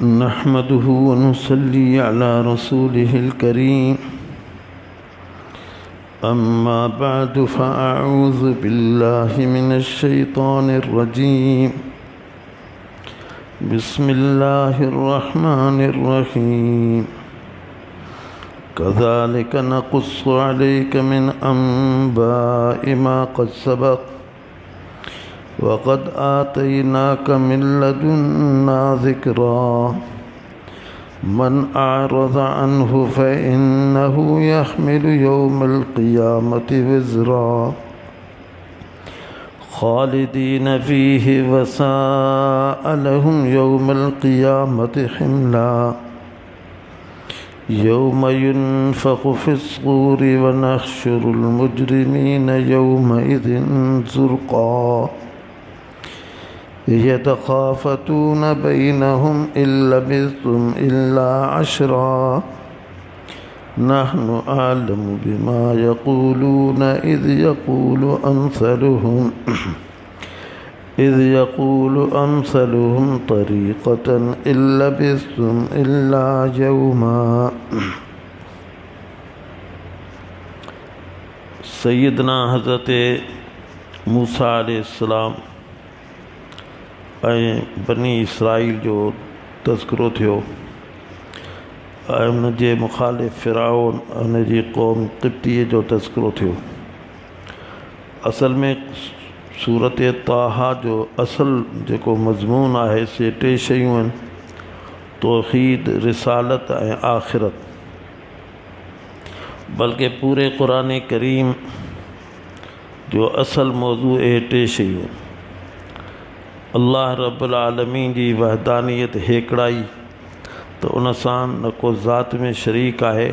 नहमदुहु व नुसल्ली अला रसूलिहिल करीम। अम्मा बअदु फ़अऊज़ु बिल्लाहि मिनश शैतानिर रजीम। बिस्मिल्लाहिर रहमानिर रहीम। कज़ालिक नक़ुस्सु अलैका मिन अंबाइ मा क़द सबक़ वक़द आतैनाका मिन लदुन्ना ज़िक्रा। मन अअरज़ अन्हु फ़इन्नहु यहमिलु यौमल क़ियामति विज़रा ख़ालिदीन फ़ीहि वसाअ लहुम यौमल क़ियामति हिमला। यौम युनफ़ख़ु फ़िस्सूरि व नहशुरुल मुजरिमीन यौमइज़िन ज़ुरक़ा। यतख़ाफ़तून बैनहुम इल्लबिस्तुम इल्ला अशरा। नहनु आलमु बिमा यक़ूलून इज़ यक़ूलु अमसलुहुम तरीक़तन इल्लबिस्तुम इल्ला यौमा। सैयदना हज़रत मूसा अलैहिस्सलाम बनी इसराइल जो तज़किरो थियो। उन जे मुखालिफ़ फ़िरऔन उन जी क़ौम क़िब्तीअ जो तज़किरो थियो। असल में सूरत ताहा जो असल जेको मज़मून आहे से टे शयूं आहिनि: तौहीद, रिसालत ऐं आख़िरत। बल्कि पूरे क़ुरान करीम जो असल मौज़ू इहे टे शयूं आहिनि। अल्लाह रब्बुल आलमीन जी वहदानियत हेकड़ाई, तो उन सां न को ज़ात में शरीक आहे,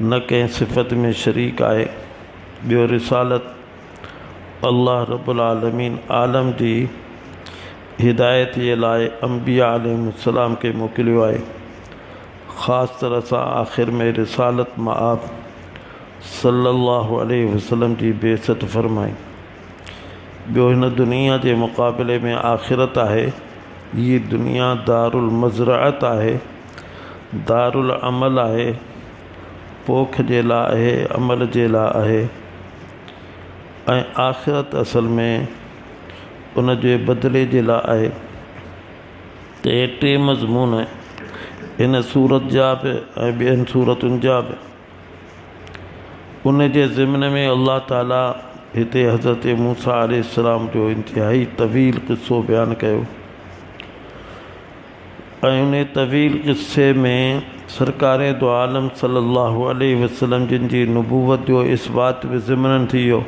न कंहिं सिफ़त में शरीक आहे। ॿियो रिसालत, अल्लाह रब्बुल आलमीन आलम जी हिदायत जे लाइ अंबिया अलैहिस्सलाम खे मोकिलियो आहे। ख़ासि तरह सां आख़िर में रिसालत मआब सल्लल्लाहु अलैहि वसल्लम जी बेइज़्ज़त फ़रमाई। ॿियो, हिन दुनिया जे मुक़ाबिले में आख़िरत आहे। ये दुनिया दारुल मज़रअत आहे, दारुल अमल आहे, पोख जे लाइ आहे, अमल जे लाइ आहे। ऐं आख़िरत असल में उन जे बदिले जे लाइ आहे। त हे टे मज़मून इन सूरत जा बि ऐं ॿियनि सूरतुनि जा बि। उन जे ज़िम्न में अल्लाह ताला हिते हज़रत मूसा अलैहिस्सलाम जो इंतिहाई तवील क़िस्सो बयानु कयो। ऐं उन तवील क़िस्से में सरकार दो आलम सल्लल्लाहु अलैहि वसल्लम जिन जी नबूवत जो इस्बात बि ज़िम्नन थी वियो।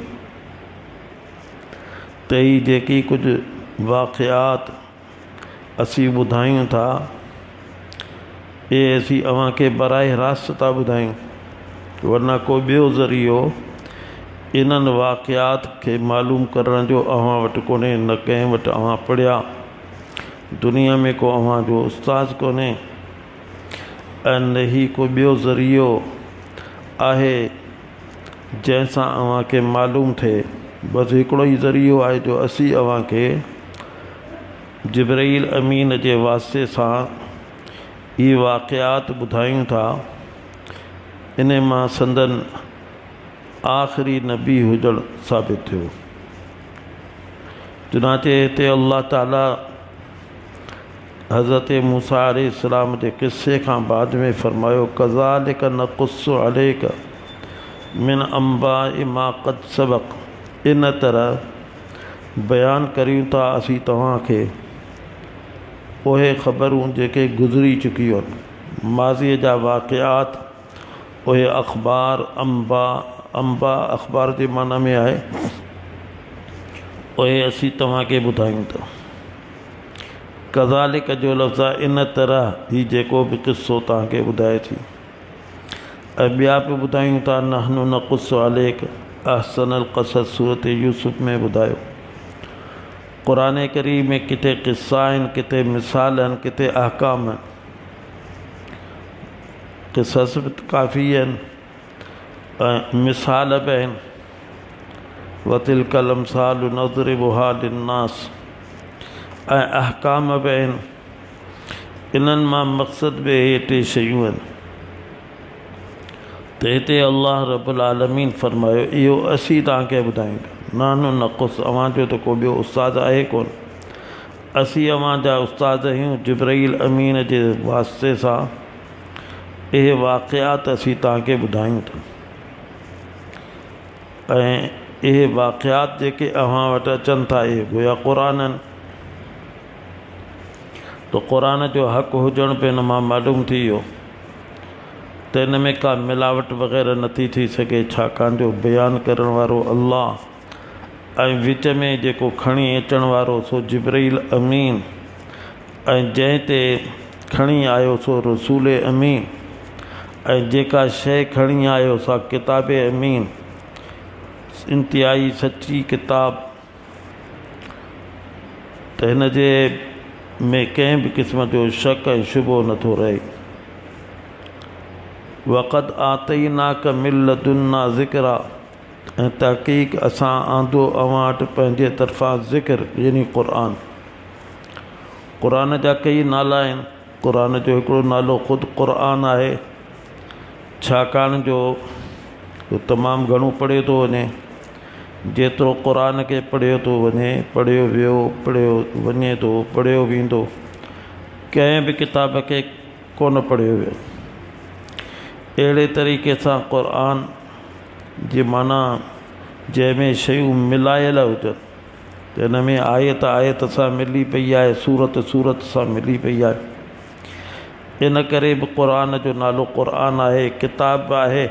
त ही जेकी कुझु वाक़ियात असीं ॿुधायूं था, ये असीं अव्हांखे बराह रास्त था ॿुधायूं, वरना को ॿियो ज़रियो इन्हनि वाक़ियात खे मालूम करण जो अव्हां वटि कोन्हे, न कंहिं वटि अव्हां पढ़िया, दुनिया में को अव्हां जो उस्ताद कोन्हे, ऐं न ही को ॿियो ज़रियो आहे जंहिंसां अव्हांखे मालूम थिए। बसि हिकिड़ो ई ज़रियो आहे जो असीं अव्हांखे जिब्राईल अमीन जे वास्ते सां इहे वाक़ियात ॿुधायूं था। इन मां संदन आख़िरी नबी हुजण साबित थियो। चुनांचे हिते अल्लाह ताला हज़रत मूसा अलैहिस्सलाम जे क़िस्से खां बाद में फ़रमायो, कज़ालिक नक़ुस्सु अलैका मिन अंबाइ मा क़द सबक़। इन तरह बयानु करियूं था असीं तव्हांखे उहे ख़बरूं जेके गुज़री चुकियूं आहिनि, माज़ीअ जा वाक़ियात, उहे अख़बार। अंबा अख़बार जे माना में आहे, उहे असीं तव्हांखे ॿुधायूं था। कज़ालिक जो लफ़्ज़ आहे इन तरह, ही जेको बि क़िस्सो तव्हांखे ॿुधाए थी। ऐं ॿिया बि ॿुधायूं था, नहनु नक़ुस्सु अलैक अहसनल क़सस सूरत यूसुफ में ॿुधायो। क़ुरान करीम में किथे क़िस्सा आहिनि, किथे मिसाल आहिनि, किथे अहकाम आहिनि। क़िसस बि काफ़ी आहिनि ऐं मिसाल बि आहिनि। वतिलकल अमसालु नज़रिबुहा लिन्नास, ऐं अहकाम बि आहिनि। इन्हनि मां मक़सद बि इहे टे शयूं आहिनि। त हिते अल्लाह रब्बुल आलमीन फरमायो इहो असीं तव्हांखे ॿुधायूं था, नानो नक़ुस, अव्हांजो त को ॿियो उस्तादु आहे कोन, असीं अव्हांजा उस्ताद आहियूं। जिब्राईल अमीन जे वास्ते सां इहे वाक़ियात असीं तव्हांखे ॿुधायूं था, ऐं इहे वाक़ियात जेके अव्हां वटि अचनि था इहे गोया क़ुरान आहिनि। त क़ुरान जो हक़ हुजण बि हिन मां मालूम थी वियो त हिन में का मिलावट वग़ैरह नथी थी सघे, छाकाणि जो बयानु करण वारो अल्लाह ऐं विच में जेको खणी अचण वारो सो जिब्राईल अमीन, ऐं जंहिं ते खणी आयो सो रसूल अमीन, ऐं जेका शइ खणी आयो सा किताब अमीन, इंतिहाई सची किताब। त हिन जे में कंहिं बि क़िस्म जो शक ऐं शुबो नथो रहे। वक़द आतईनाक मिन लदुन्ना ज़िक्रा, ऐं तहक़ीक़ असां आंदो अव्हां वटि पंहिंजे तरफ़ां ज़िक्र यानी क़ुरान। क़ुरान जा कई नाला आहिनि। क़ुरान जो हिकिड़ो नालो ख़ुदि क़ुरान आहे, छाकाणि जो तमामु घणो पढ़ियो थो वञे। जेतिरो क़ुरान खे पढ़ियो थो वञे, पढ़ियो वियो, पढ़ियो वञे थो, पढ़ियो वेंदो, कंहिं बि किताब खे कोन पढ़ियो वियो। अहिड़े तरीक़े सां क़ुरान जी माना जंहिंमें शयूं मिलायल हुजनि, त हिन में आयत आयत सां मिली पई आहे, सूरत सूरत सां मिली पई आहे। इन करे बि क़ुरान जो नालो क़ुरान आहे। किताब आहे,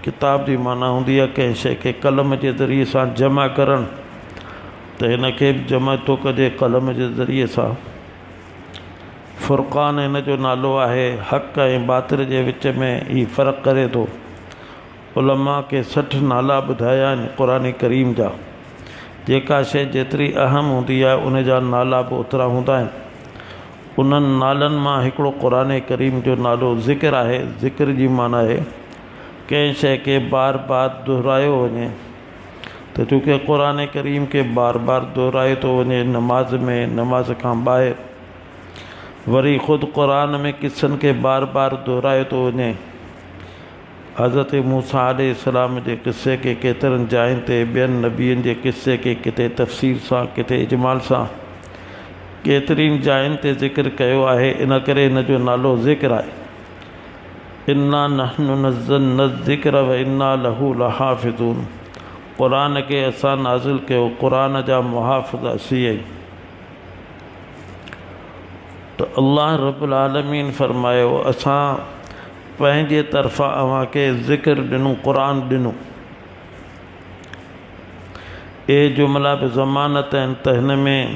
किताब जी माना हूंदी आहे कंहिं शइ खे कलम जे ज़रिए सां जमा करणु, त हिन खे बि जमा थो कजे कलम जे ज़रिए सां। फ़ुरक़ान हिन जो नालो आहे। हक़ ऐं बातिल जे विच में ही फ़र्क़ु करे थो। उलमा खे 60 नाला ॿुधाया आहिनि क़ुरान करीम जा। जेका शइ जेतिरी अहम हूंदी आहे उन जा नाला बि ओतिरा हूंदा आहिनि। उन्हनि नालनि मां हिकिड़ो क़ुरान करीम जो नालो ज़िक्र आहे। ज़िक्र जी माना आहे कंहिं शइ खे बार बार दोहरायो वञे। त चूंकि क़ुरान करीम खे बार बार दोहरायो थो वञे नमाज में, नमाज खां ॿाहिरि, वरी ख़ुदि क़ुरान में किस्सनि खे बार बार दोहरायो थो वञे। हज़रत मूसा अलैहिस्सलाम जे किस्से खे केतिरनि जायुनि ते, ॿियनि नबियनि जे किस्से खे किथे तफ़सीर सां, किथे इजमाल सां, केतिरनि जायुनि ते ज़िक्र कयो आहे। इन करे हिन जो नालो ज़िक्र आहे। इन्ना नहनु नज़्ज़लना ज़िक्र व इन्ना लहू लहाफ़िज़ून। क़ुरान खे असां नाज़िल कयो, क़ुरान जा मुहाफ़िज़ असीं आहियूं। त अल्लाह रब्बुल आलमीन फरमायो असां पंहिंजे तरफ़ां अव्हांखे ज़िक्र ॾिनो, क़ुरान ॾिनो। इहे जुमिला बि ज़मानत आहिनि त हिन में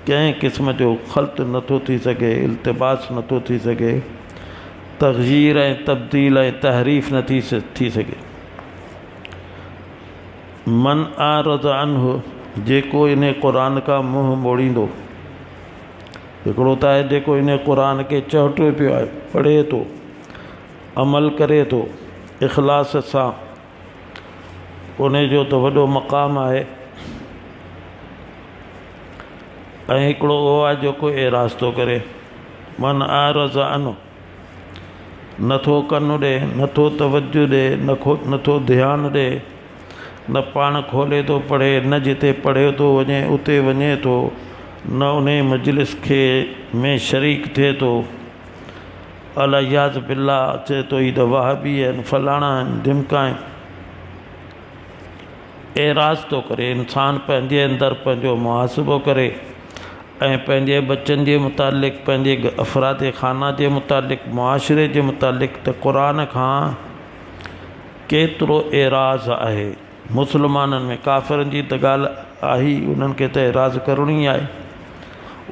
कंहिं क़िस्म जो ख़ल्त नथो थी सघे, इल्तिबास नथो थी सघे, तग़यीर ऐं तब्दील ऐं तहरीफ़ नथी थी सघे। मन आरज़ अन्हु, जेको इन क़ुरान खां मुंहुं मोड़ींदो। हिकिड़ो त आहे जेको इन क़ुरान खे चहटियो पियो आहे, पढ़े थो, अमल करे थो इख़लास सां, उन जो त वॾो मक़ाम आहे। ऐं हिकिड़ो उहो आहे जेको एराज़ थो करे। मन आरज़ अन्हु, नथो कनु ॾे, नथो तवज्जो ॾे, नथो ध्यानु ॾे, न पाण खोले थो पढ़े, न जिते पढ़े थो वञे उते वञे थो, न उन मजलिस खे में शरीक थिए थो। अलियाज़ बिल्ला अचे थो ही त वहाबी आहिनि, फलाणा आहिनि, ढिमका आहिनि। एराज़ थो करे। इंसान पंहिंजे अंदरि पंहिंजो मुहासिबो करे ऐं पंहिंजे बचनि जे मुतालिक़, पंहिंजे अफ़राद ख़ाना जे मुतालिक़, मुआशिरे जे मुतालिक़ त क़ुरान खां केतिरो एराज़ आहे। मुस्लमाननि में काफ़िरनि जी त ॻाल्हि आहे ई, उन्हनि खे त एराज़ करिणो ई आहे,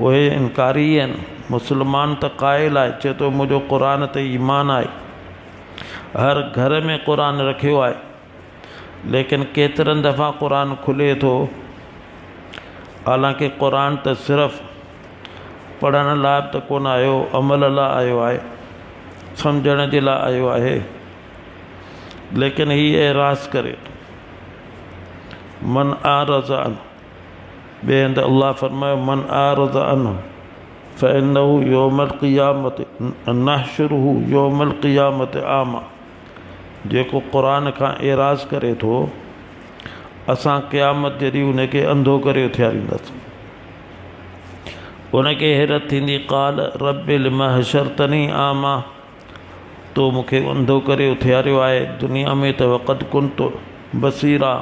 उहे इनकारी आहिनि। मुस्लमान त क़ाइल आहे, चए थो मुंहिंजो क़ुरान ते ईमान आहे, हर घर में क़ुरान रखियो आहे। लेकिन केतिरनि दफ़ा क़ुरान खुले थो, हालांकि क़ुरान त सिर्फ़ु पढ़ण लाइ त कोन आयो, अमल लाइ आयो आहे, सम्झण जे लाइ आयो आहे। लेकिन हीअ एराज़ करे थो। मन आरज़ अन्हु, ॿिए हंधि अल्लाह फरमायो मन आरज़ अन्हु फ़इन्नहु यौमल क़ियामत नहशुरुहु यौमल क़ियामत आमा। जेको क़ुरान खां एराज़ करे थो असां क़यामत जे ॾींहुं उनखे अंधो करे उथियारींदासीं। उनखे हैरत थींदी, क़ाल रब्बि लिमा हशरतनी आमा, तो मूंखे अंधो करे उथियारियो आहे दुनिया में त वक़द कुंतु बसीरा,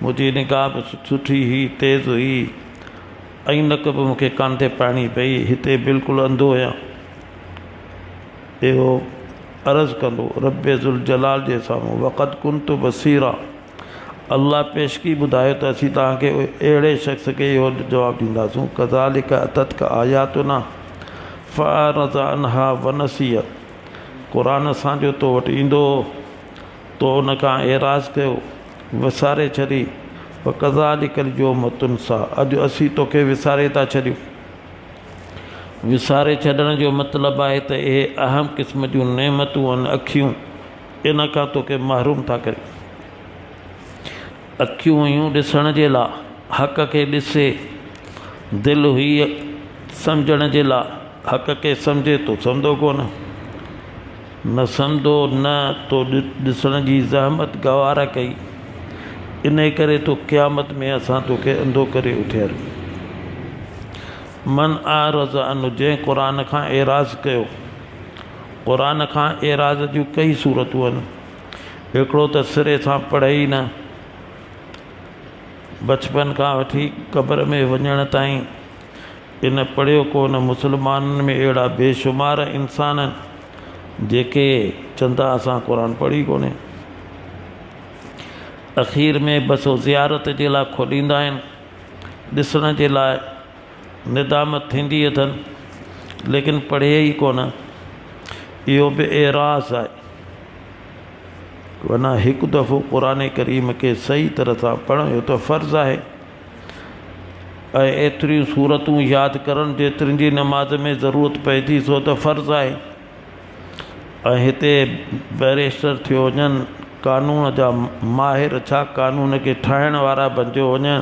मुंहिंजी निगाह बि सुठी हुई, तेज़ हुई, ऐनक बि मूंखे कान ते पाइणी पई, हिते बिल्कुलु अंधो आहियां। इहो अर्ज़ु कंदो रब्बे ज़ुल जलाल जे साम्हूं, वक़द कुंतु बसीरा। अल्लाह पेशकी ॿुधायो त असीं तव्हांखे अहिड़े शख़्स खे इहो जवाबु ॾींदासूं, कज़ालिक अततक आयातुना फ़अरज़ अन्हा वनसिय। क़ुरान असांजो तो वटि ईंदो तो उन खां एराज़ कयो, विसारे छॾी। कज़ालिकल यौम तुनसा, अॼु असीं तोखे विसारे था छॾियूं। विसारे छॾण जो मतिलबु आहे त इहे अहम क़िस्म जूं नेमतूं आहिनि अखियूं, इन खां तोखे महरूम था करे। अखियूं हुयूं ॾिसण जे लाइ, हक़ खे ॾिसे, दिलि हुई सम्झण जे लाइ, हक़ खे सम्झे तो सम्झो कोन, न सम्झो न तो ॾिसण जी ज़हमत गवारा कई, इन करे तो क़यामत में असां तोखे अंधो करे उथियारियूं। मन आरज़ अन, जंहिं क़ुरान खां एराज़ कयो। क़ुरान खां एराज़ जूं कई सूरतूं आहिनि। हिकिड़ो त सिरे सां पढ़े ई न, बचपन खां वठी क़ब्र में वञण ताईं इन पढ़ियो कोन। मुस्लमाननि में अहिड़ा बेशुमार इंसान आहिनि जेके चंदा असां क़ुरान पढ़ी कोन्हे। अख़ीर में बसि ज़ियारत जे लाइ खोलींदा आहिनि, ॾिसण जे लाइ निदामत थींदी अथनि, लेकिन पढ़े ई कोन। इहो बि एराज़ आहे। वरना हिकु दफ़ो क़ुरान करीम खे सही तरह सां पढ़ण जो त फ़र्ज़ु आहे, ऐं एतिरियूं सूरतूं यादि करणु जेतिरियुनि जी नमाज़ में ज़रूरत पए थी सो त फ़र्ज़ु आहे। ऐं हिते बैरिस्टर थियो वञनि, कानून जा माहिर, छा कानून खे ठाहिण वारा बणिजो वञनि,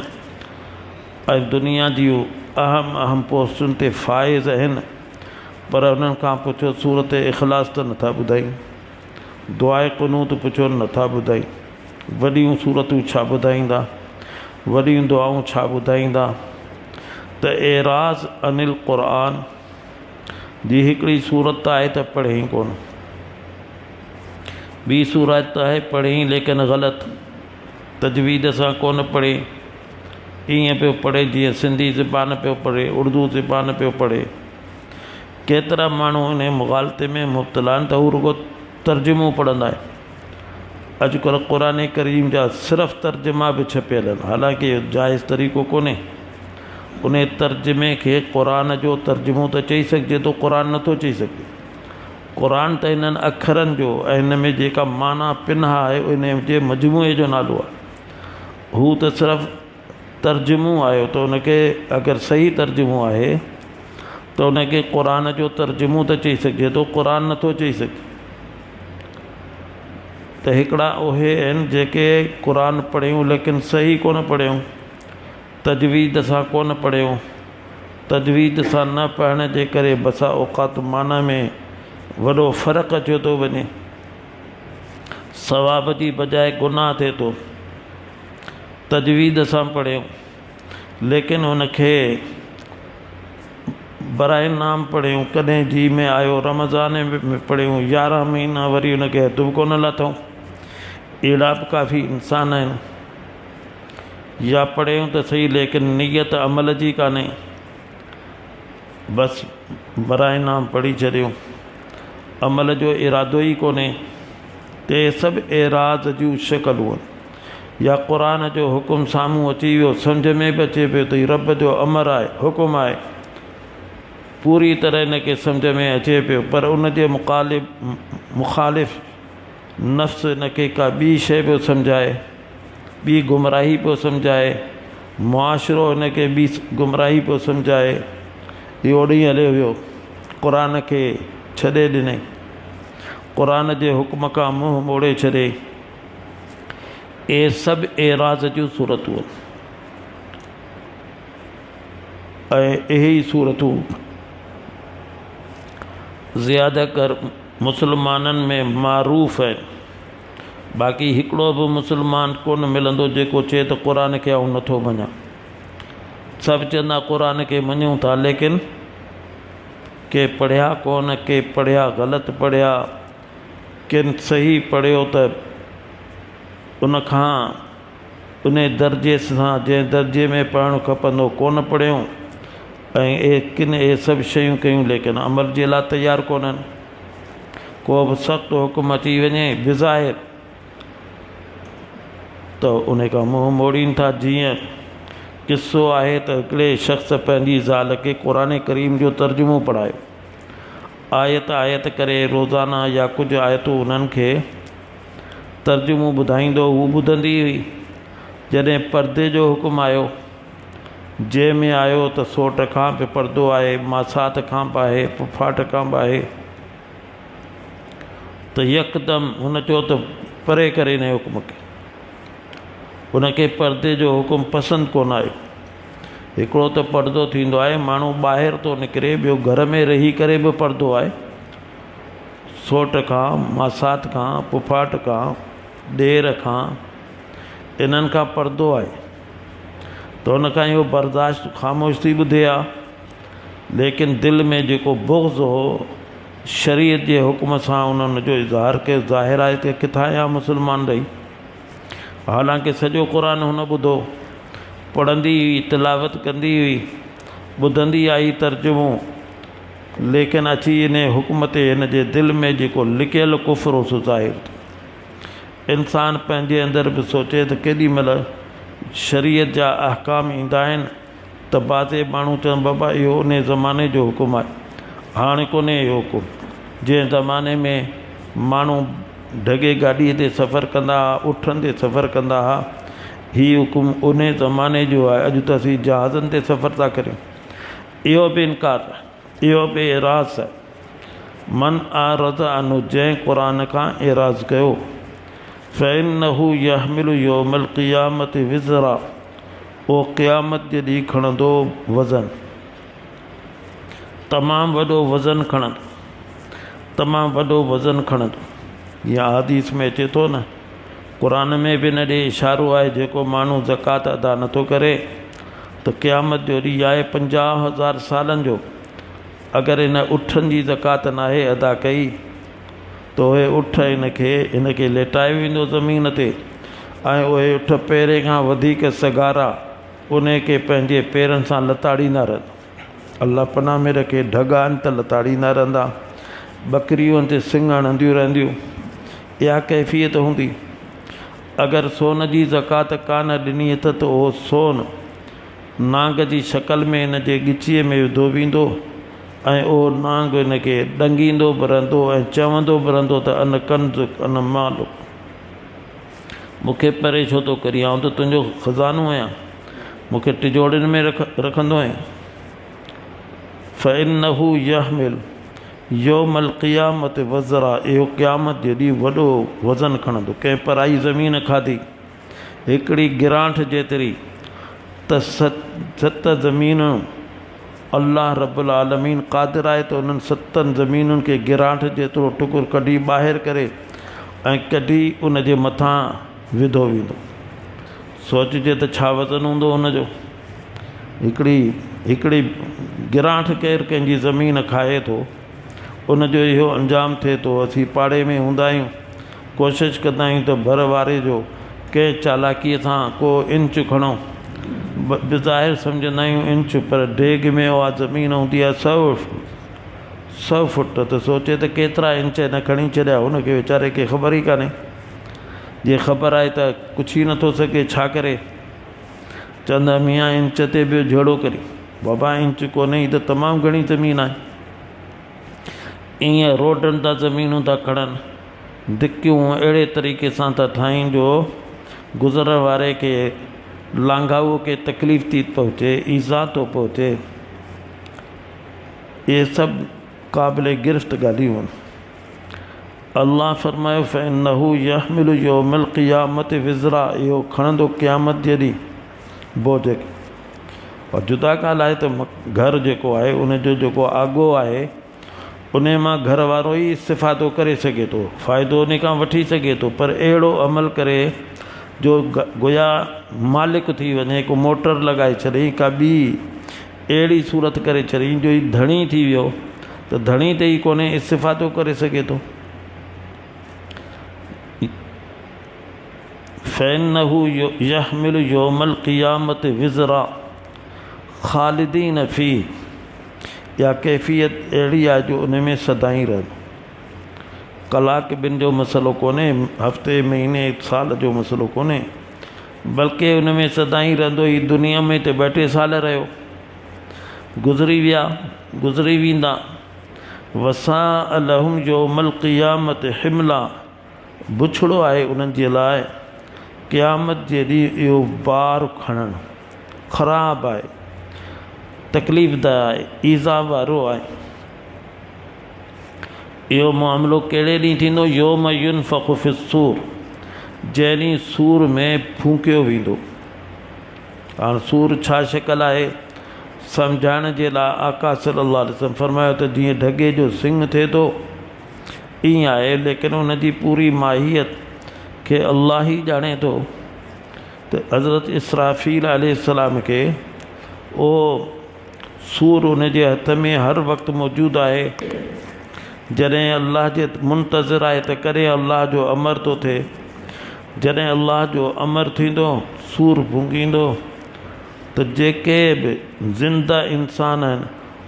ऐं दुनिया जूं अहम पोस्टुनि ते फ़ाइज़ आहिनि, पर उन्हनि खां पुछो सूरत इख़लास त नथा ॿुधाइनि, दुआए क़ुनूत पुछो नथा ॿुधाइनि, वॾियूं सूरतूं छा ॿुधाईंदा, वॾियूं दुआऊं छा ॿुधाईंदा। त एराज़ अनिल क़ुरान जी हिकिड़ी सूरत आहे त पढ़े ई कोन, ॿी सूरत आहे पढ़े ई लेकिन ग़लति तजवीद सां कोन पढ़े, ईअं पियो पढ़े जीअं सिंधी ज़बान पियो पढ़े, उर्दू ज़बान पियो पढ़े। केतिरा माण्हू इन मुग़ालते में मुब्तला आहिनि त हू रुगो तर्जुमो पढ़ंदा आहिनि। अॼुकल्ह क़ुरान करीम जा सिर्फ़ु तर्जुमा बि छपियल आहिनि, हालांकि इहो जाइज़ तरीक़ो कोन्हे। उन तर्जुमे खे क़ुरान जो तर्जुमो त चई सघिजे थो, क़ुरान नथो चई सघे। क़ुरान त इन्हनि अखरनि जो ऐं हिन में जेका माना पिन्हा आहे इन जे मजमूए जो नालो आहे। हू त सिर्फ़ु तर्जुमो आयो, त उनखे अगरि सही तर्जुमो आहे त उनखे क़ुरान जो तर्जुमो त चई सघिजे थो, क़ुरान नथो चई सघे। त हिकिड़ा उहे आहिनि जेके क़ुरान पढ़ियूं लेकिन सही कोन पढ़ियूं, तजवीद सां कोन पढ़ियूं। तजवीद सां न पढ़ण जे करे बसा औक़ात माना में वॾो फ़र्क़ु अची थो वञे, सवाब जी बजाए गुनाह थिए थो। तजवीद सां पढ़ियूं लेकिन उनखे बराए नाम पढ़ियूं, कॾहिं जी में आयो, रमज़ान में पढ़ियूं, 11 महीना वरी उनखे हथ बि कोन लाथऊं। अहिड़ा बि काफ़ी इंसान आहिनि। या पढ़ियूं त सही लेकिन नियत अमल जी कान्हे, बसि बराए नाम पढ़ी छॾियूं, अमल जो इरादो ई कोन्हे। ते सभु एराज़ जूं शिकलूं आहिनि। या क़ुरान जो हुकुम साम्हूं अची वियो, सम्झ में बि अचे पियो त रब जो अमर आहे, हुकुम आहे, पूरी तरह इनखे सम्झ में अचे पियो, पर उन जे मुखालिफ़ नफ़्स इनखे का ॿी शइ पियो सम्झाए, ॿी गुमराही पियो सम्झाए, मुआशिरो इनखे ॿी गुमराही पियो सम्झाए। इहो ॾींहुं हलियो वियो, क़ुरान खे छॾे ॾिनई, क़ुरान जे हुकुम खां मुंहुं मोड़े छॾे। इहे सभु एराज़ जूं सूरतूं आहिनि। ऐं इहे ई सूरतूं ज़्यादातर मुसलमाननि में मारूफ़ आहिनि। बाक़ी हिकिड़ो बि मुसलमान कोन मिलंदो जेको चए त क़ुर खे आउं नथो मञां। सभु चवंदा क़ुर खे मञूं था, लेकिन के पढ़िया कोन, के पढ़िया ग़लति पढ़िया, किन सही पढ़ियो त उन खां उन दर्जे सां जंहिं दर्जे में पढ़णु खपंदो कोन पढ़ियूं, ऐं किन इहे सभु शयूं कयूं, लेकिन अमल जे लाइ तयारु कोन्हनि। को बि सख़्तु हुकुम अची वञे बिज़ाहिर त उन खां मुंहुं मोड़ीनि था। जीअं किस्सो आहे त हिकिड़े शख़्स पंहिंजी ज़ाल खे क़ुर करीम जो तर्जुमो पढ़ायो। आयत आयत करे रोज़ाना या कुझु आयतूं उन्हनि खे तर्जुमो ॿुधाईंदो, हू ॿुधंदी हुई। जॾहिं पर्दे जो हुकुम आयो, जंहिंमें आयो त सोट खां बि पर्दो आहे, मासात खां बि आहे, पुफाट खां बि आहे, त यकदमि हुन चयो त परे करे हिन हुकुम खे। उनखे पर्दे जो हुकुम पसंदि कोन आयो। हिकिड़ो त पर्दो थींदो आहे, माण्हू ॿाहिरि थो निकिरे, ॿियो घर में रही करे बि पर्दो आहे। सोट खां, मासात खां, पुफाट खां, ॾेर खां, इन्हनि खां पर्दो आहे। त हुनखां इहो बर्दाश्त ख़ामोश थी ॿुधे आहे, लेकिन दिलि में जेको बुग़्ज़ हो शरीयत जे हुकुम सां उन्हनि जो इज़हार कयो। ज़ाहिर आहे त किथां या मुसलमान रही, हालांकि सॼो क़ुर हुन ॿुधो, पढ़ंदी हुई, तिलावत कंदी हुई, ॿुधंदी आई तर्जुमो, लेकिन अची इन हुकुम ते हिन जे दिलि में जेको लिकियल कुफ़्र हो सो ज़ाहिर थियो। इंसानु पंहिंजे अंदरि बि सोचे त केॾी महिल शरीयत जा अहकाम ईंदा आहिनि त बाज़े माण्हू चवनि बाबा इहो उन ज़माने जो हुकुम आहे, हाणे कोन्हे इहो हुकुम। जंहिं ज़माने में माण्हू ढगे गाॾीअ ते सफ़र कंदा हुआ, उठनि ते सफ़र कंदा हुआ, हीउ हुकुम उन ज़माने जो आहे। अॼु त असीं जहाज़नि ते सफ़र था करियूं। इहो बि इनकार, इहो बि एराज़ आहे। मन आरज़ अनु, जंहिं क़ुर खां एराज़ कयो, फ़इन्नहु यहमिलु यौमल क़ियामत विज़रा, उहो क़यामत जे ॾींहुं खणंदो वज़न, तमामु वॾो वज़न खणंदो, तमामु वॾो वज़न खणंदो। या हदीस में अचे थो न, क़ुर में बि हिन ॾे इशारो आहे, जेको माण्हू ज़कात अदा नथो करे त क़यामत जो ॾींहुं आहे 50,000 सालनि जो। अगरि हिन उठनि जी ज़कात नाहे अदा कई त उहे उठ हिनखे लेटाए वेंदो ज़मीन ते, ऐं उहे उठ पहिरें खां वधीक सगारा उन खे पंहिंजे पेरनि सां लताड़ींदा रहंदा। अल्लाह पनाह में रखे, ढग आहिनि त लताड़ींदा रहंदा, बकरियूं ते सिंग हणंदियूं रहंदियूं। इहा कैफ़ियत हूंदी। अगरि सोन जी ज़कात कान ॾिनी त उहो सोन नांग जी शकल में हिन जे ॻिचीअ में विधो वेंदो, ऐं उहो नांग हिनखे ॾंगींदो बि रहंदो ऐं चवंदो बि रहंदो त अन कंज़ अन माल, मूंखे परे छो थो करी, आउं त तुंहिंजो ख़ज़ानो आहियां, मूंखे टिजोड़ियुनि में रखंदो आहीं। फ़इन्नहु यहमिल यौमल क़ियामत वज़रा, इहो क़यामत जे ॾींहुं वॾो वज़न खणंदो। कंहिं पराई ज़मीन खाधी हिकिड़ी गिरांठ जेतिरी, त सत ज़मीनूं अल्लाह रब्बुल आलमीन क़ादिर आहे त उन्हनि 7 ज़मीनुनि खे गिरांठ जेतिरो टुकुर कढी ॿाहिरि करे ऐं कढी उन जे मथां विधो वेंदो। सोचिजे त छा वज़न हूंदो हुनजो। हिकिड़ी गिरांठ केरु कंहिंजी ज़मीन खाए थो, उनजो इहो अंजाम थिए थो। असीं पाड़े में हूंदा आहियूं, कोशिशि कंदा आहियूं त भर वारे जो कंहिं चालाकीअ सां को इंच खणो, बज़ाहिर सम्झंदा आहियूं इंच, पर डेग में उहा ज़मीन हूंदी आहे 100 फुट, त सोचे त केतिरा इंच न खणी छॾिया, हुनखे वीचारे खे ख़बर ई कान्हे। जे ख़बर आहे त कुझु ई नथो सघे, छा करे। चवंदा मियाँ इंच ते ॿियो जहिड़ो करी, बाबा इंच कोन्हे, ई त तमामु घणी ज़मीन आहे। ईअं रोडनि तां ज़मीनूं था खणनि, दिकियूं अहिड़े तरीक़े सां था ठाहिनि जो गुज़रण वारे खे, लांघाऊअ खे तकलीफ़ थी पहुचे, ईज़ा थो पहुचे। इहे सभु क़ाबिल गिरफ़्त ॻाल्हियूं आहिनि। अल्लाह फरमायो फ़इन्नहु यहमिलु यौमल क़ियामत विज़रा, इहो खणंदो क़यामत जे ॾींहुं बोझ खे। और जुदा ॻाल्हि आहे त घरु जेको आहे उनजो जेको आगो आहे उन मां घर वारो ई इस्तिफ़ादो करे सघे थो, फ़ाइदो उन खां वठी सघे थो, पर अहिड़ो अमल करे जो गोया मालिक थी वञे, को मोटर लॻाए छॾे, का ॿी अहिड़ी सूरत करे छॾी जो ई धणी थी वियो, त धणी ते ई कोन्हे इस्तिफ़ादो करे सघे थो। फ़इन्नहु यहमिलु यौमल क़ियामत विज़रा ख़ालिदीन फ़ी, या कैफ़ियत अहिड़ी आहे जो उन में सदाई रहंदो। कलाक ॿिनि जो मसइलो कोन्हे, हफ़्ते महीने साल जो मसइलो कोन्हे, बल्कि उन में सदाई रहंदो। ही दुनिया में त 2-3 साल रहियो, गुज़री विया, गुज़री वेंदा। वसा अलहुम यौमल क़ियामत हिमला, बुछड़ो आहे उन्हनि जे लाइ क़यामत जे ॾींहुं इहो बार खणणु। ख़राबु आहे, तकलीफ़दाह आहे, ईज़ा वारो आहे। इहो मामिलो कहिड़े ॾींहुं थींदो? यौम युनफ़ख़ु फ़िस्सूर, जंहिं ॾींहुं सूर में फूकियो वेंदो। हाणे सूर छा शिकल आहे सम्झाइण जे लाइ आका सल्लल्लाहु अलैहि वसल्लम फरमायो त जीअं ढगे जो सिंग थिए थो ईअं आहे, लेकिन उनजी पूरी माहियत खे अल्लाह ई ॼाणे थो। त हज़रत इसराफ़ील अलैहिस्सलाम खे उहो सूर उन जे हथ में हर वक़्तु मौजूदु आहे। जॾहिं अल्लाह जे मुंतज़िर आहे त करे अल्लाह जो अमर थो थिए। जॾहिं अल्लाह जो अमर थींदो, सूर फूकींदो, त जेके बि ज़िंदा इंसान आहिनि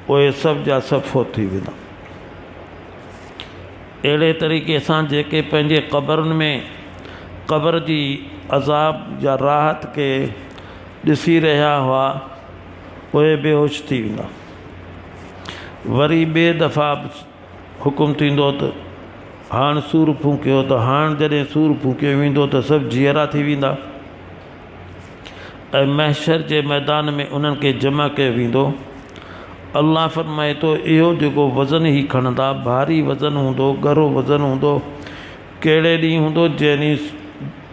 उहे सभु जा सभु फ़ौत थी वेंदा। अहिड़े तरीक़े सां जेके पंहिंजे क़बरुनि में क़बर जी अज़ाब या राहत खे ॾिसी रहिया हुआ, उहे बेहोश थी वेंदा। वरी ॿिए दफ़ा हुकुम थींदो त हाणे सूर फूकियो, त हाणे जॾहिं सूर फूकियो वेंदो त सभु जीअरा थी वेंदा ऐं महशर जे मैदान में उन्हनि खे जमा कयो वेंदो। अल्लाह फरमाए थो इहो जेको वज़न ई खणंदा, भारी वज़न हूंदो, ॻरो वज़न हूंदो, कहिड़े ॾींहुं हूंदो? जंहिं ॾींहुं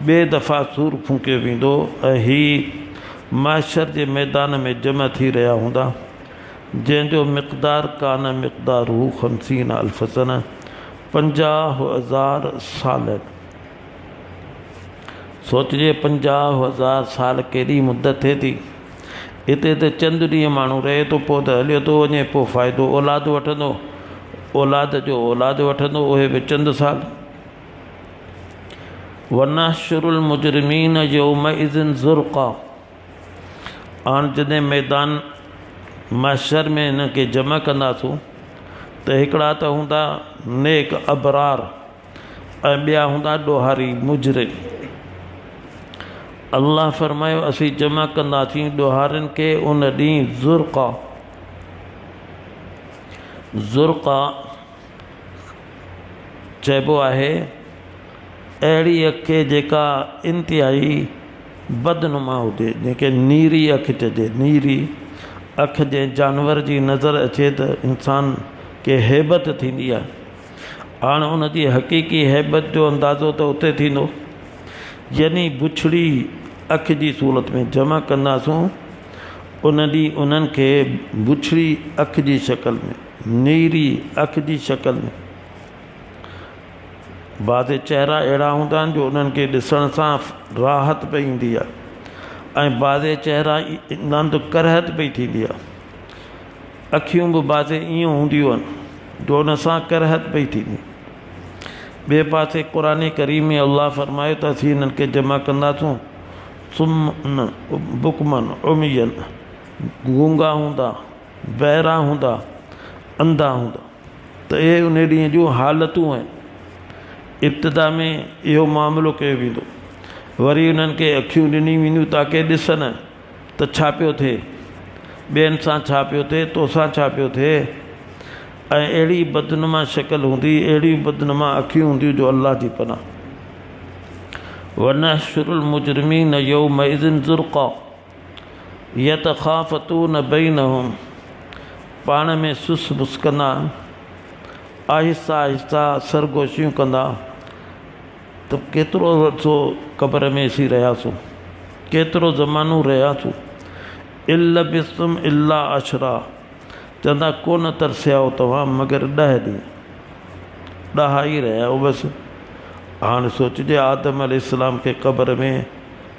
ॿिए दफ़ा सूर फूकियो वेंदो ऐं हीअ महशर जे मैदान में जमा थी रहिया हूंदा, जंहिंजो मिक़दार कान मिक़दारु 50 अल्फ़ सन, 50,000 साल। सोचिजे 50,000 साल केॾी मुदत थिए थी। हिते त चंद ॾींहं माण्हू रहे थो, पोइ त हलियो थो वञे, पोइ फ़ाइदो औलाद वठंदो, औलाद जो औलाद वठंदो, उहे बि चंद साल। वनहशुरुल मुजरिमीन यौमइज़िन ज़ुर्क़ा, हाणे जॾहिं मैदान महशर में हिन खे जमा कंदासूं त हिकिड़ा त हूंदा नेक अबरार ऐं ॿिया हूंदा ॾोहारी मुजरिम। अल्लाह फरमायो असीं जमा कंदासीं ॾोहारनि खे उन ॾींहुं ज़ुर्क़ा। ज़ुर्क़ा चइबो आहे अहिड़ी अखि जेका इंतिहाई बदनुमा हुजे, जंहिंखे नीरी अखि चइजे। नीरी अखि जे जानवर जी नज़र अचे त इंसान खे हैबत थींदी आहे। हाणे उनजी हक़ीक़ी हैबत जो अंदाज़ो त उते थींदो, यानी बुछड़ी अखि जी सूरत में जमा कंदासूं उन ॾींहुं उन्हनि खे बुछड़ी अखि जी शकल में, नीरी अखि जी शकल में। बाज़े चेहरा अहिड़ा हूंदा आहिनि जो उन्हनि खे ॾिसण सां राहत पई ईंदी आहे, ऐं बाज़े चेहरा ईंदा आहिनि त करहत पई थींदी आहे। अखियूं बि बाज़े ईअं हूंदियूं आहिनि जो उन सां करहत पई थींदी। ॿिए पासे क़ुरान करीम में अल्लाह फरमायो त असीं हिननि खे जमा कंदासूं सुम्मन बुकमन उमियन, गूंगा हूंदा, बहिरा हूंदा, अंधा हूंदा। त इहे उन ॾींहं जूं हालतूं आहिनि। इब्तिदा में इहो मामिलो कयो वेंदो, वरी उन्हनि खे अखियूं ॾिनी वेंदियूं ताकी ॾिसनि त छा पियो थिए, ॿियनि सां छा पियो थिए, तोसां छा पियो थिए। ऐं अहिड़ी बदनुमा शकल हूंदी, अहिड़ी बदनुमा अखियूं हूंदियूं जो अल्लाह जी पनाह। वनहशुरुल मुजरिमीन यौमइज़िन ज़ुर्क़ा यतख़ाफ़तून बैनहुम, पाण में सुस बुस कंदा, आहिस्ता आहिस्ता सरगोशियूं कंदा त केतिरो अर्सो क़बर में असीं रहियासीं, केतिरो ज़मानो रहियासीं। इल्ला बिस्तुम इल्ला अशरा, चवंदा कोन तरसिया तव्हां मगर 10 ॾींहं, 10 ई रहिया बसि। हाणे सोचिजे आदम अलैहिस्सलाम खे क़ब्र में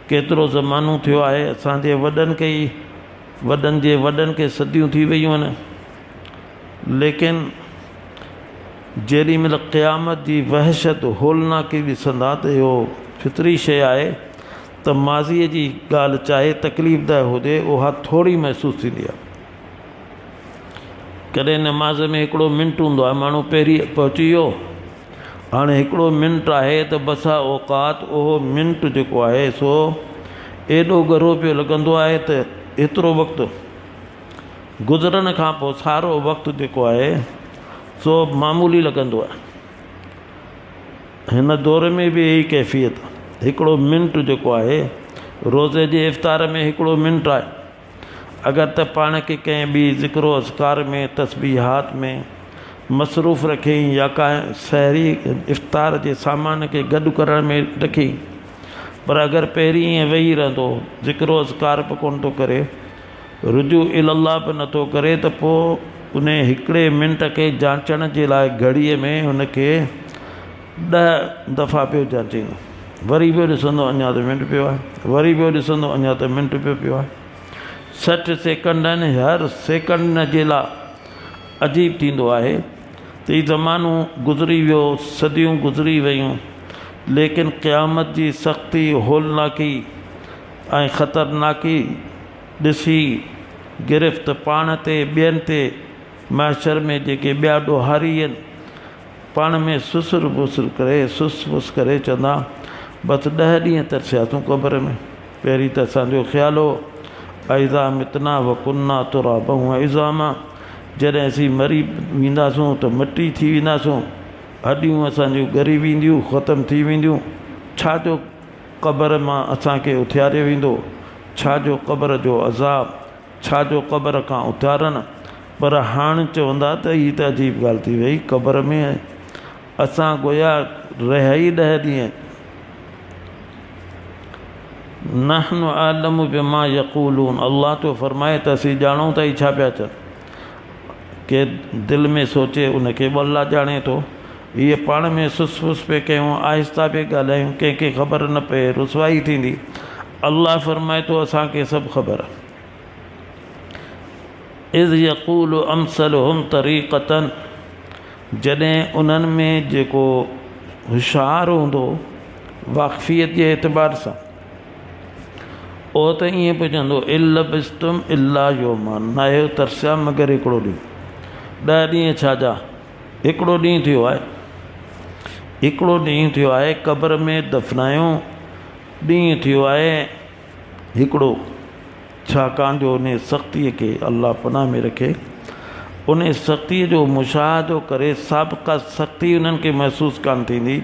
केतिरो ज़मानो थियो आहे। असांजे वॾनि खे सदियूं थी वियूं आहिनि, लेकिन जेॾी महिल क़यामत जी वहशत होलनाकी ॾिसंदा त इहो फितरी शइ आहे त माज़ीअ जी ॻाल्हि चाहे तकलीफ़दायक हुजे उहा थोरी महसूसु थींदी आहे। कॾहिं नमाज़ में हिकिड़ो मिंट हूंदो आहे, माण्हू पहिरीं पहुची वियो, हाणे हिकिड़ो मिंट आहे त बसा औकात उहो मिंट जेको आहे सो एॾो ॻरो पियो लॻंदो आहे त एतिरो वक़्तु गुज़रण खां पोइ सारो वक़्तु जेको आहे सो मामूली लॻंदो आहे। हिन दौर में बि यही कैफ़ियत, हिकिड़ो मिंट जेको आहे रोज़े जे इफ़्तार में हिकिड़ो मिंट आहे। अगरि त पाण खे कंहिं ॿी ज़िक्रो अज़कार में तस्बीहात में मसरूफ़ रखियईं या कंहिं सहरी इफ़्तार जे सामान खे गॾु करण में रखी, पर अगरि पहिरीं ईअं वेही रहंदो ज़िक्रो अज़कार बि कोन थो करे, रुजू इल्लाह बि नथो करे, त पोइ उन हिकिड़े मिंट खे जांचण जे लाइ घड़ीअ में हुनखे 10 दफ़ा पियो जांचींदो, वरी पियो ॾिसंदो अञा त मिंट पियो आहे, वरी पियो ॾिसंदो अञा त मिंट पियो आहे। 60 सेकंड आहिनि, हर सेकंड जे लाइ अजीब थींदो आहे त हीउ ज़मानो गुज़री वियो, सदियूं गुज़री वियूं, लेकिन क़यामत जी सख़्ती होलनाकी ऐं ख़तरनाकी ॾिसी गिरफ़्त पाण ते ॿियनि ते महशर में जेके ॿिया ॾोहारी आहिनि पाण में सुसुर फुसुर करे करे चवंदा बसि 10 ॾींहं तरसियासीं क़ब्र में। पहिरीं त असांजो ख़्यालु हो ऐज़ा मितना व कुन्ना तुराबा इज़ामा, जॾहिं असीं मरी वेंदासूं त मिटी थी वेंदासूं, हॾियूं असांजियूं ॻरी वेंदियूं, ख़तमु थी वेंदियूं, छाजो क़ब्र मां असांखे उथियारियो वेंदो, छाजो क़ब्र जो अज़ाब, छाजो क़ब्र खां उथारनि। पर हाणे चवंदा त हीअ त अजीब ॻाल्हि थी वई, क़ब्र में असां गोया रहिया ई 10 ॾींहं। नहनु आलमु बिमा यक़ूलून, अल्लाह तो फरमाए त असीं ॼाणूं त ही छा पिया चवनि, के दिलि में सोचे उनखे बि अल्लाह ॼाणे थो। हीअ पाण में सुस फुस पिए कयूं, आहिस्ता पिए ॻाल्हायूं, कंहिंखे ख़बर न पए, रुसवाई थींदी। अल्लाह फरमाए थो असांखे सभु ख़बर आहे। इज़ यक़ूलु अमसलुहुम तरीक़तन, जॾहिं उन्हनि में जेको होशियारु हूंदो वाक़फ़ियत जे एतबार सां, उहो त ईअं पियो चवंदो इल बिस्तुम इल्ला योमान, न आहियो तरसिया मगर हिकिड़ो ॾींहुं। 10 ॾींहं छाजा, हिकिड़ो ॾींहुं थियो आहे, हिकिड़ो ॾींहुं थियो आहे, क़ब्र में दफ़नायूं ॾींहुं थियो आहे हिकिड़ो, छाकाणि जो उन सख़्तीअ खे अल्लाह पनाह में रखे, उन सख़्तीअ जो मुशाहिदो करे साबिक़ा सख़्ती उन्हनि खे महसूसु कान थींदी,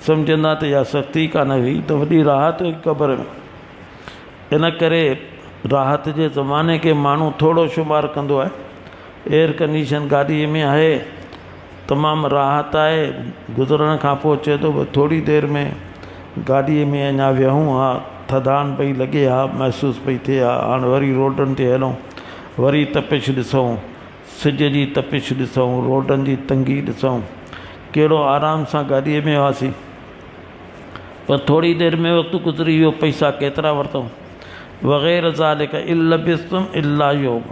सम्झंदा त इहा सख़्ती कान हुई, त वॾी राहत हुई क़ब्र में। इन करे राहत जे ज़माने खे माण्हू थोरो शुमार कंदो आहे। एयर कंडीशन गाॾीअ में आहे, तमामु राहत आहे, गुज़रण खां पोइ चए थो थोरी देरि में गाॾीअ में अञा विहूं हा, थधाण पई लॻे हा, महसूसु पई थिए हा, हाणे वरी रोडनि ते हलूं, वरी तपिश ॾिसूं, सिज जी तपिश ॾिसूं, रोडनि जी तंगी ॾिसूं, कहिड़ो आराम सां गाॾीअ में हुआसीं, पर थोरी देरि में वक़्तु गुज़री वियो, पैसा केतिरा वरितऊं वग़ैरह ज़ालिक इल बिस्तुम इल्ला योम।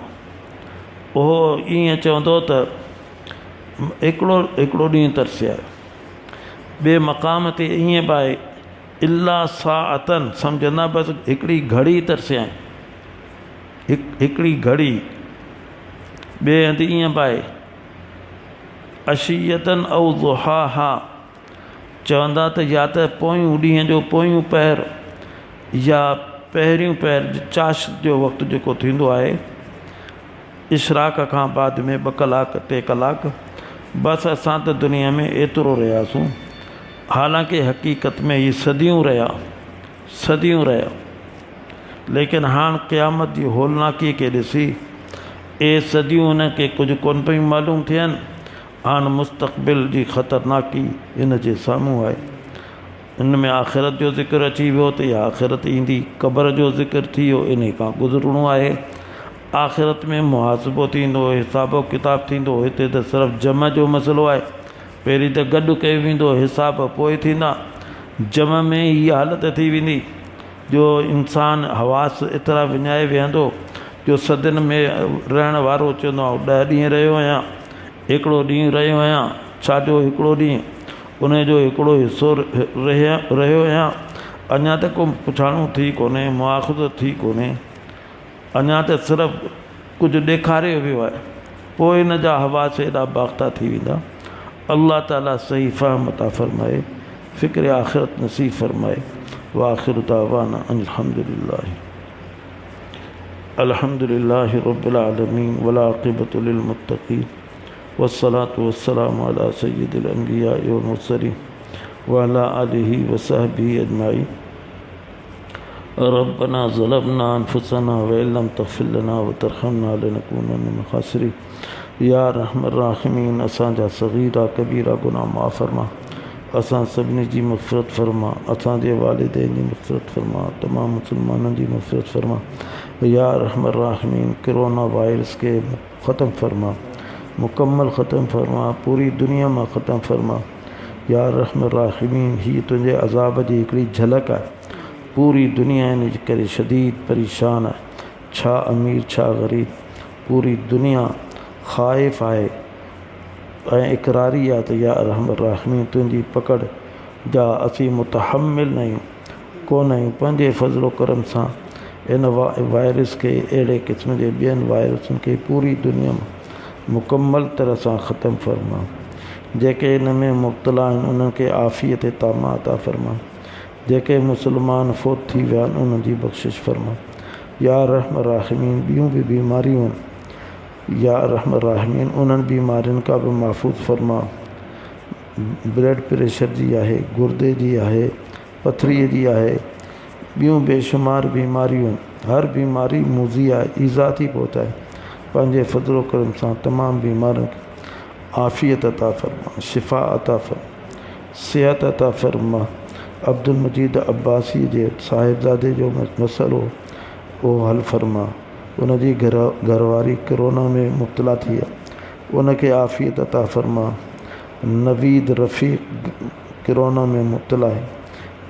उहो ईअं चवंदो त हिकिड़ो ॾींहुं तरसिया। ॿिए मक़ाम ते ईअं बि आहे इल्ला साअतन, सम्झंदा बसि हिकिड़ी घड़ी तरसिया, हिकिड़ी घड़ी। ॿिए हंधि ईअं बि आहे अशियतन औ ज़ुहाहा, चवंदा त या त पोयूं ॾींहं जो पोयूं पहर या पहिरियों पहर चाश जो वक़्तु जेको थींदो आहे, इशराक खां बाद में 2 कलाक 3 कलाक, बसि असां त दुनिया में एतिरो रहियासीं। हालांकि हक़ीक़त में ये सदियूं रहिया, लेकिन हाणे क़यामत जी होलनाकी के ॾिसी ए सदियूं उनखे कुझु कोन पियूं मालूम थियनि। हाणे मुस्तक़बिल जी ख़तरनाकी इन जे साम्हूं आहे। इन में आख़िरत जो ज़िक्र अची वियो त इहा आख़िरत ईंदी, क़ब्र जो ज़िक्र थी वियो, इन खां गुज़रणो आहे। आख़िरत में मुहासिबो थींदो, हिसाबो किताब थींदो। हिते त सिर्फ़ु जम जो मसइलो आहे। पहिरीं त गॾु कयो वेंदो हिसाब, पोइ थींदा। जम में हीअ हालत थी वेंदी जो इंसान हवास एतिरा विञाए वेहंदो जो सदियुनि में रहण वारो चवंदो आहे 10 ॾींहं रहियो आहियां, हिकिड़ो ॾींहुं रहियो आहियां। छाजो हिकिड़ो ॾींहुं? उन जो हिकिड़ो हिसो रहियो आहियां। अञा त को पुछाणो थी कोन्हे, मुआख़िज़ो थी कोन्हे। अञा त सिर्फ़ु कुझु ॾेखारियो वियो आहे। पोइ हिन जा हवास एॾा बाख़्ता थी वेंदा। अल्लाह ताला सही फ़हम अता फ़रमाए, फ़िक्र आख़िरत नसीब फ़रमाए। वाखिर दावाना अल्हम्दुलिल्लाहि रब्बिल आलमीन वल आक़िबतु लिल मुत्तक़ीन वस्सलातु वस्सलामु अला सय्यिदिल अंबियाइ वल मुरसलीन व अला आलिहि व सहबिहि अजमाईन। रब्बना ज़लमना अनफुसना व इल्लम तग़फिर लना व तरहमना लनकूनन्न मिनल ख़ासिरीन। या रहमर राहिमीन, असांजा सग़ीरा कबीरा गुनाह माफ़ फरमा, असां सभिनी जी मग़फ़िरत फरमा, असांजे वालिदैन जी मग़फ़िरत फरमा, तमाम मुसलमाननि जी मग़फ़िरत फरमा। या रहमर राहिमीन, कोरोना वायरस के ख़त्म फरमा, मुकम्मल ख़त्म फरमा, पूरी दुनिया में ख़त्म फरमा। या रहमर राहिमीन, ही तुंहिंजे अज़ाब जी हिकिड़ी झलक आहे। पूरी दुनिया इन जे करे शदीद परेशान आहे, छा अमीर छा ग़रीब। पूरी दुनिया ख़ाइफ़ आहे ऐं इकरारी आहे त या रहमर राहिमीन तुंहिंजी पकड़ जा असीं मुतहम्मिल न आहियूं, कोन आहियूं। पंहिंजे फ़ज़्लो करम सां इन वायरस के, अहिड़े क़िस्म जे ॿियनि वायरसनि खे पूरी दुनिया में मुकम्मल तरह सां ख़त्म फरमा। जेके इन में मुब्तला आहिनि उन्हनि खे आफ़ियत तामा अता फरमा। जेके मुसलमान फ़ौत थी विया आहिनि उन्हनि जी बख़्शिश फरमा। या रहमर राहिमीन, ॿियूं बि बीमारियूं आहिनि, या रहमर राहिमीन उन्हनि बीमारियुनि खां बि महफ़ूज़ फरमा। ब्लड प्रेशर जी आहे, गुर्दे जी आहे, पथरीअ जी आहे, ॿियूं बेशुमार बीमारियूं आहिनि। हर बीमारी मुज़ी आहे, ईज़ा थी पहुचाए। पंहिंजे फ़ज़्लो करम सां तमामु बीमारियुनि खे आफ़ियत अता फरमा, शिफ़ा अता फरमा, सिहत अता फरमा। अब्दुल मजीद अब्बासी जे साहिबज़ादे जो मसइलो उहो हल फरमा। उनजी घरवारी कोरोना में मुब्तला थी आहे, उनखे आफ़ियत अता फरमा। नवीद रफ़ीक कोरोना में मुब्तला आहे,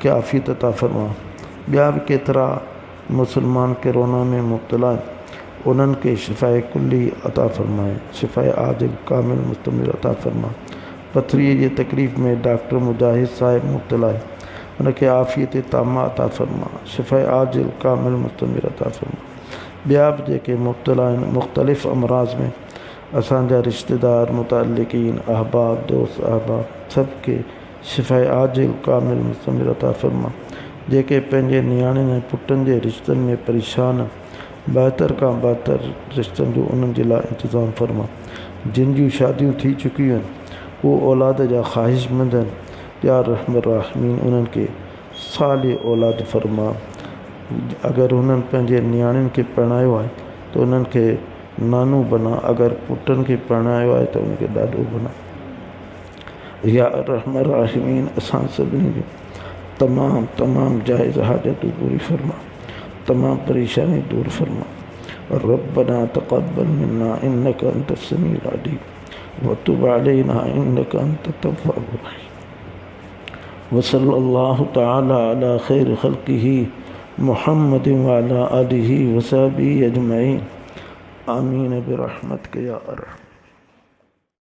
कि आफ़ियत अता फरमा। ॿिया बि केतिरा मुसलमान कोरोना में मुब्तला आहिनि, उन्हनि खे शिफ़ाए कुल्ली अता फ़रमाए, शिफ़ाए आजिल कामिल मुस्तमिर अता फ़रमा। पथरीअ जी तकलीफ़ में डॉक्टर मुजाहिद साहिब मुब्तला आहे, उनखे आफ़ियत तामा अता फ़रमा, शिफ़ाए आजिल कामिल मुस्तमिर अता फ़रमा। ॿिया बि जेके मुब्तला आहिनि मुख़्तलिफ़ अमराज़ में, असांजा रिश्तेदार, मुतअल्लिक़ीन, अहबाब, दोस्त अहबाब, सभु खे शिफ़ाए आजिल कामिल मुस्तमिर अता फ़रमा। जेके पंहिंजे नियाणियुनि ऐं पुटनि जे रिश्तनि में परेशान, बहितर खां बहितर रिश्तनि जो उन्हनि जे लाइ इंतज़ाम फ़रमा। जिन जूं शादियूं थी चुकियूं आहिनि, उहे औलाद जा ख़्वाहिशमंद आहिनि, या रहमर राहिमीन उन्हनि खे साली औलाद फ़रमा। अगरि हुननि पंहिंजे नियाणियुनि खे परिणायो आहे त उन्हनि खे नानू बना, अगरि पुटनि खे परिणायो आहे त उनखे ॾाॾो बना। या रहमर राहिमीन, असां सभिनी जो तमामु जाइज़ हाजतूं पूरी फ़रमा, तमामु परेशानी दूर फ़रमा। रब्बना तक़ब्बल मिन्ना इन्नका अंतस समीउल अलीम व तुब अलैना इन्नका अंतत तव्वाबुर रहीम। व सल्लल्लाहु तआला अला खैर ख़ल्क़िही मुहम्मदिन व अला आलिहि व सहबिहि अजमईन। आमीन बिरहमतिक या अरहम।